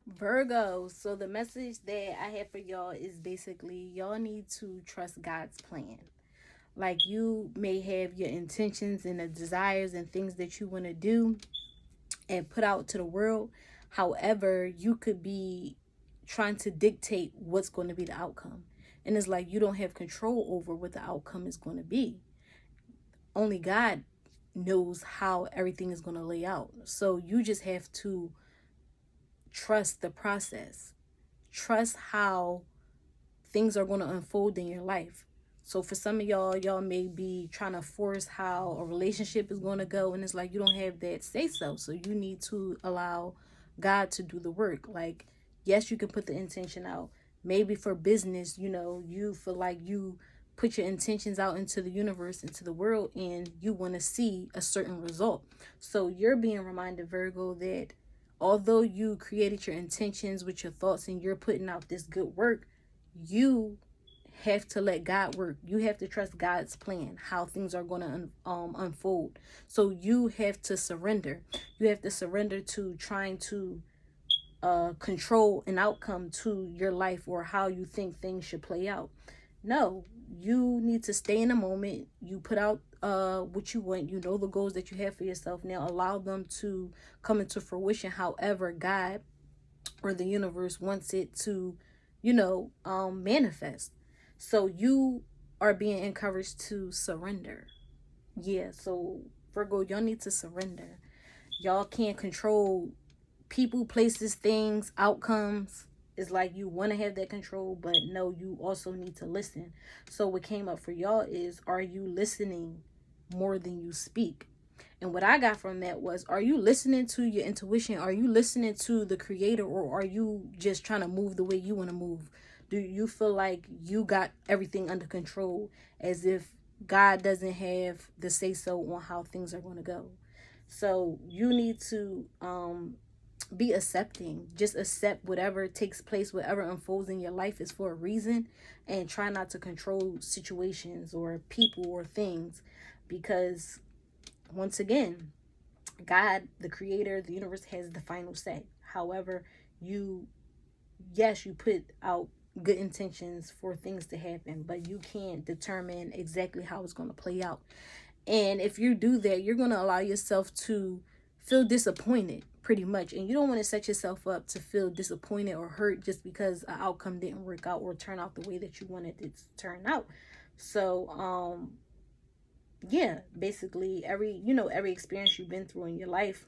Virgo. So the message that I have for y'all is basically y'all need to trust God's plan. Like you may have your intentions and the desires and things that you want to do and put out to the world. However, you could be trying to dictate what's going to be the outcome. And it's like you don't have control over what the outcome is going to be. Only God knows how everything is going to lay out. So you just have to trust the process. Trust how things are going to unfold in your life. So for some of y'all may be trying to force how a relationship is going to go, and it's like you don't have that say so. So you need to allow God to do the work. Like, yes, you can put the intention out. Maybe for business, you feel like you put your intentions out into the universe, into the world, and you want to see a certain result. So you're being reminded, Virgo, that although you created your intentions with your thoughts and you're putting out this good work, you have to let God work. You have to trust God's plan, how things are going to unfold. So you have to surrender. You have to surrender to trying to control an outcome to your life or how you think things should play out. No, you need to stay in the moment. You put out what you want. You know the goals that you have for yourself. Now allow them to come into fruition however God or the universe wants it to, manifest. So you are being encouraged to surrender. Yeah, so Virgo, y'all need to surrender. Y'all can't control people, places, things, outcomes. It's like you want to have that control, but no, you also need to listen. So what came up for y'all is, are you listening more than you speak? And what I got from that was, are you listening to your intuition? Are you listening to the creator, or are you just trying to move the way you want to move? Do you feel like you got everything under control, as if God doesn't have the say so on how things are going to go? So you need to be accepting. Just accept whatever takes place, whatever unfolds in your life is for a reason, and try not to control situations or people or things, because once again, God, the creator, the universe, has the final say. However, you, yes, you put out good intentions for things to happen, but you can't determine exactly how it's going to play out. And if you do that, you're going to allow yourself to feel disappointed pretty much. And you don't want to set yourself up to feel disappointed or hurt just because an outcome didn't work out or turn out the way that you wanted it to turn out. So, yeah, basically every experience you've been through in your life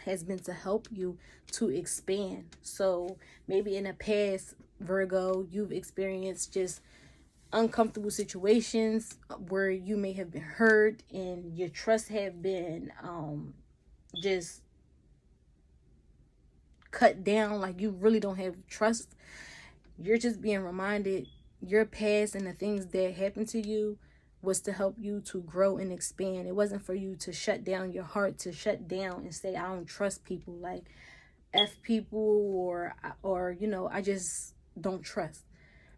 has been to help you to expand. So maybe in the past, Virgo, you've experienced just uncomfortable situations where you may have been hurt and your trust have been just cut down, like you really don't have trust. You're just being reminded your past and the things that happened to you was to help you to grow and expand. It wasn't for you to shut down your heart, to shut down and say, I don't trust people, like F people, or I just don't trust.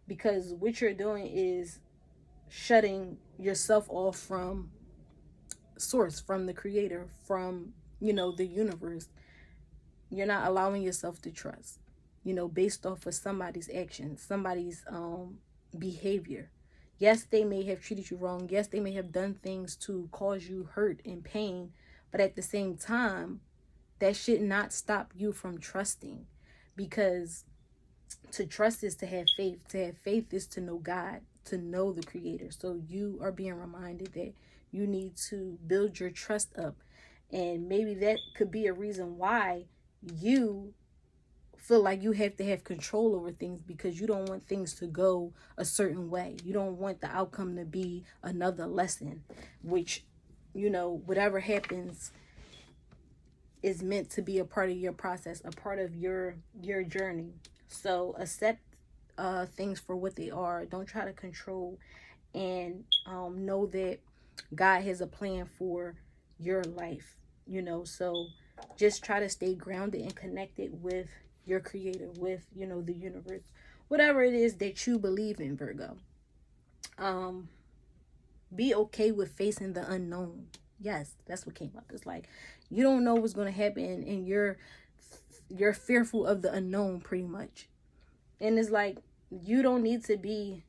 Because what you're doing is shutting yourself off from source, from the creator, from, the universe. You're not allowing yourself to trust, based off of somebody's actions, somebody's behavior. Yes, they may have treated you wrong. Yes, they may have done things to cause you hurt and pain. But at the same time, that should not stop you from trusting. Because to trust is to have faith. To have faith is to know God, to know the creator. So you are being reminded that you need to build your trust up. And maybe that could be a reason why you feel like you have to have control over things, because you don't want things to go a certain way. You don't want the outcome to be another lesson, which, whatever happens is meant to be a part of your process, a part of your journey. So accept things for what they are. Don't try to control, and know that God has a plan for your life. So just try to stay grounded and connected with your creator, with the universe, whatever it is that you believe in, Virgo. Um, be okay with facing the unknown. Yes, that's what came up. It's like you don't know what's going to happen, and you're fearful of the unknown pretty much. And it's like, you don't need to be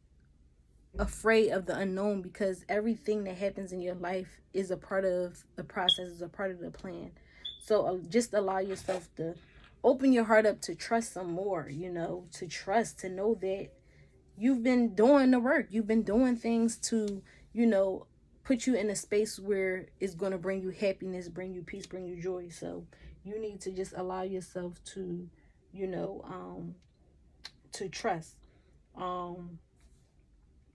afraid of the unknown, because everything that happens in your life is a part of the process, is a part of the plan. So just allow yourself to open your heart up to trust some more, to trust, to know that you've been doing the work. You've been doing things to, you know, put you in a space where it's going to bring you happiness, bring you peace, bring you joy. So you need to just allow yourself to, you know, to trust. Um,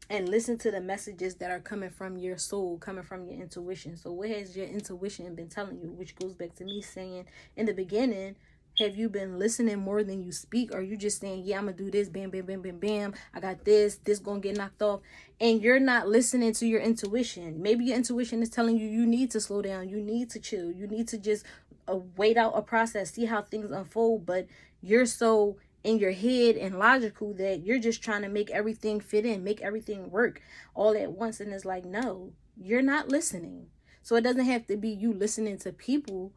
and listen to the messages that are coming from your soul, coming from your intuition. So what has your intuition been telling you? Which goes back to me saying in the beginning, have you been listening more than you speak? Or are you just saying, yeah, I'm gonna do this, bam, bam, bam, bam, bam, I got this gonna get knocked off, and you're not listening to your intuition? Maybe your intuition is telling you need to slow down, you need to chill, you need to just wait out a process, see how things unfold. But you're so in your head and logical that you're just trying to make everything fit in, make everything work all at once. And it's like, no, you're not listening. So it doesn't have to be you listening to people.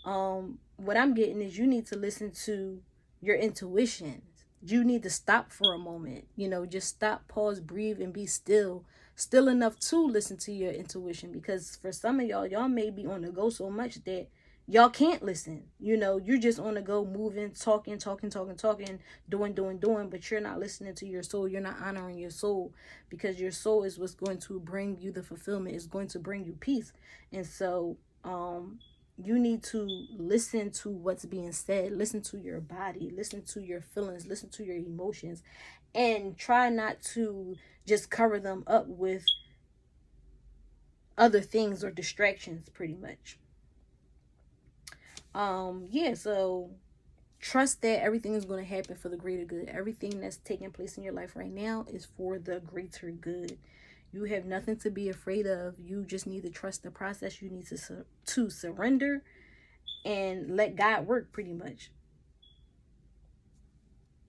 What I'm getting is you need to listen to your intuition. You need to stop for a moment, just stop, pause, breathe, and be still enough to listen to your intuition. Because for some of y'all may be on the go so much that y'all can't listen. You're just on the go, moving, talking, doing, but you're not listening to your soul. You're not honoring your soul, because your soul is what's going to bring you the fulfillment, is going to bring you peace. And so you need to listen to what's being said, listen to your body, listen to your feelings, listen to your emotions, and try not to just cover them up with other things or distractions, pretty much. So trust that everything is going to happen for the greater good. Everything that's taking place in your life right now is for the greater good. You have nothing to be afraid of. You just need to trust the process. You need to surrender and let God work, pretty much.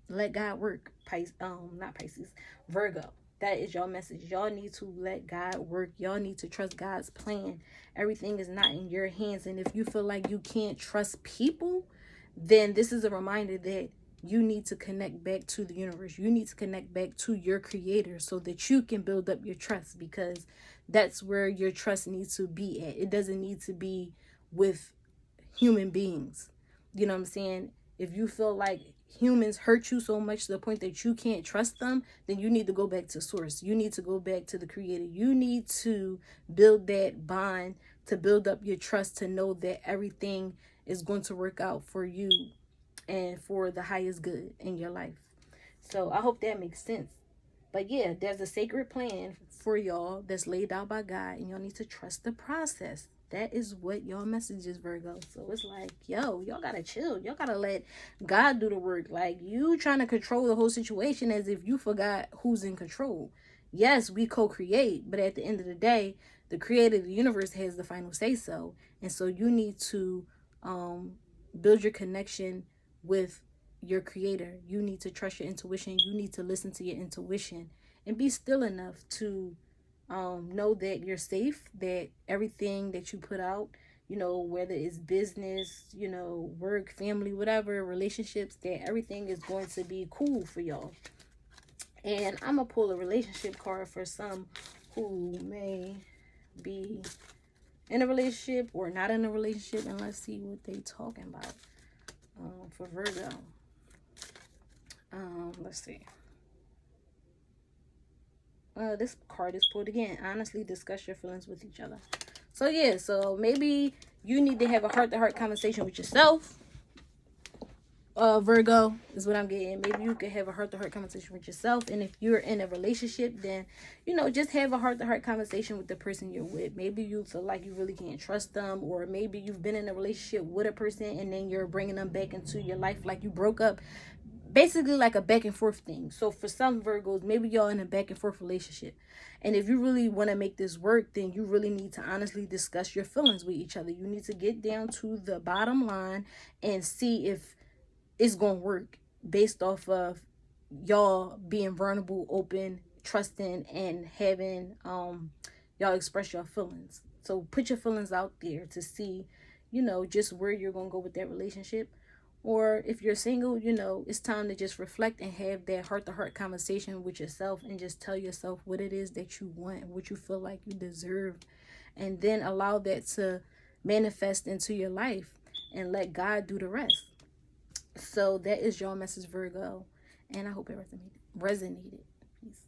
Let God work. Not Pisces, Virgo. That is your message. Y'all need to let God work. Y'all need to trust God's plan. Everything is not in your hands. And if you feel like you can't trust people, then this is a reminder that you need to connect back to the universe. You need to connect back to your creator so that you can build up your trust, because that's where your trust needs to be at. It doesn't need to be with human beings. You know what I'm saying? If you feel like humans hurt you so much to the point that you can't trust them, then you need to go back to source. You need to go back to the creator. You need to build that bond, to build up your trust, to know that everything is going to work out for you and for the highest good in your life. So I hope that makes sense. But yeah, there's a sacred plan for y'all that's laid out by God, and y'all need to trust the process. That is what y'all message is, Virgo. So it's like, yo, y'all gotta chill. Y'all gotta let God do the work. Like, you trying to control the whole situation as if you forgot who's in control. Yes, we co-create, but at the end of the day, the creator of the universe has the final say so. And so you need to build your connection with your creator. You need to trust your intuition. You need to listen to your intuition and be still enough to know that you're safe, that everything that you put out, whether it's business, work, family, whatever, relationships, that everything is going to be cool for y'all. And I'm gonna pull a relationship card for some who may be in a relationship or not in a relationship, and let's see what they talking about for Virgo. Let's see. This card is pulled again. Honestly, discuss your feelings with each other. So yeah, so maybe you need to have a heart-to-heart conversation with yourself. Virgo is what I'm getting. Maybe you could have a heart-to-heart conversation with yourself. And if you're in a relationship, then, just have a heart-to-heart conversation with the person you're with. Maybe you feel like you really can't trust them, or maybe you've been in a relationship with a person and then you're bringing them back into your life like you broke up. Basically like a back and forth thing. So for some Virgos, maybe y'all in a back and forth relationship. And if you really want to make this work, then you really need to honestly discuss your feelings with each other. You need to get down to the bottom line and see if it's going to work based off of y'all being vulnerable, open, trusting, and having y'all express your feelings. So put your feelings out there to see, just where you're going to go with that relationship. Or if you're single, you know, it's time to just reflect and have that heart-to-heart conversation with yourself and just tell yourself what it is that you want, what you feel like you deserve, and then allow that to manifest into your life and let God do the rest. So that is your message, Virgo, and I hope it resonated. Peace.